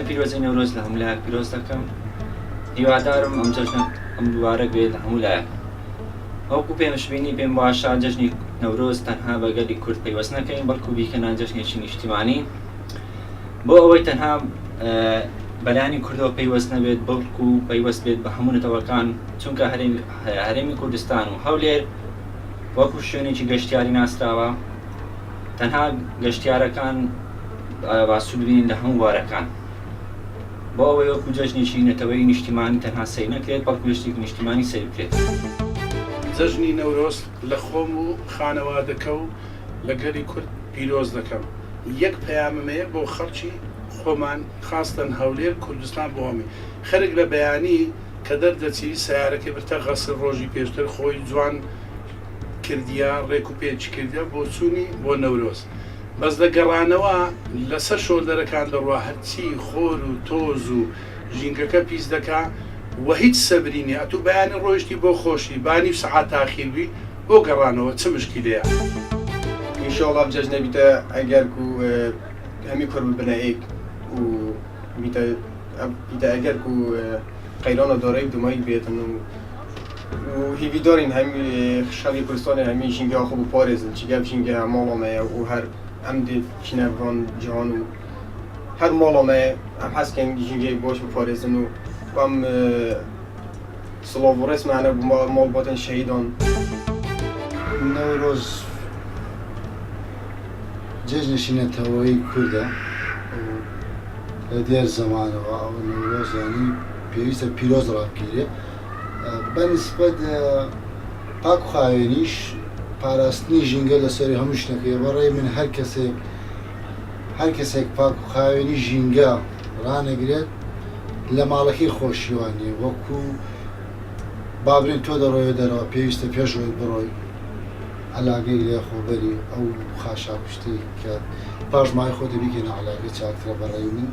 جژنە پیرۆزەی نەورۆز لە هەموو لایەک پیرۆز دەکەم. هیوادارم ئەم جژنە ئەم دووارە بێت لە هەموو لایەک. وەکو پێشبینی پێم باشە جژنی نەورۆز تەنها بەگەلی کورد پەیوەست نەکەین بەڵکو بیکەنان جژنێکی نیشتیمانی بۆ ئەوەی تەنها بەلایانی کوردەوە پەیوەست نەبێت بەڵکو پەیوەست بێت بە هەموو نەتەوەکان چونکە هەرێمی کوردستان و هەولێر وەکو شوێنێکی گەشتیاری ناسراوە تەنها گەشتیارەکان باسوود ببینین لە هەموو وارەکان بۆ ئەوەی وەکو جژنێکی نەتەوەی نیشتیمانی تەنها سەیر نەکرێت بەڵکو جژنێکی نیشتیمانی سەیر بکرێت. جژنی نەورۆز لە خۆم و خانەوادەکە و لەگەلی کورد پیرۆز دەکەم. یەک پەیامەیە بۆ خەڵکی خۆمان خاستن هەولێر کوردستان بۆ هەمی خەرک لە بەیانی کە دەردەچی سیارەکە برتە غەسر ڕۆژی پێشتر خۆی جوان کردیا ڕێک و پێچ کردیا بۆ چوونی بۆ نەورۆز بەس لە گەڕانەوە لەسەر شۆلدەرەکان دەڕوا هەرچی خۆر و تۆز و ژینگەکە پیس دەکا و هیچ سەبرینی ئەتو بەیانی ڕۆیشتی بۆ خۆشی بانی سەعات تاخیروی بۆ گەڕانەوە چ مشکلەیە؟ ئینشاءڵڵا جژنە بیتە ئەگەر و هەمی کورد ببنە ئێک و بیتە ئەگەر و قەیرانە دۆرەی دومایی بێتن و هیوی دارین هەمی خەڵکی کوردستانی هەمی ژینگە خۆ بپارێزن چیگە ژینگە ماڵامەیە و هەر ئەم دێت چینەڤان جیهان و هەر ماڵامەیە ئەم حەزکەن ژینگەی بۆش بپارێزن و ئەم سڵاو و ڕێسمانە ماڵباتن شەهیدان. نەورۆز جژنێکی نەتەوەیی کوردە لە دێر زەمانەوە ئەو نەورۆز یانی پێویستە پیرۆز ڕابگیرێ بەنسبەت پاک و خاوێنیش پاراستنی ژینگە لەسەری هەموو شتێکەیە بەڕێی من هەر کەسێک پاک و خاوێنی ژینگە ڕانەگرێت لە ماڵەکەی خۆشیوانێ وەکو بابرین تۆ دەڕۆیە دەرەوە پێویستە پێشڕۆی بڕۆی علاقەی لێ خۆبەری ئەو خاشا کوشتی کە پاش مای خۆ دەبیکەنە علاقەی چاکترە بەڕێی من.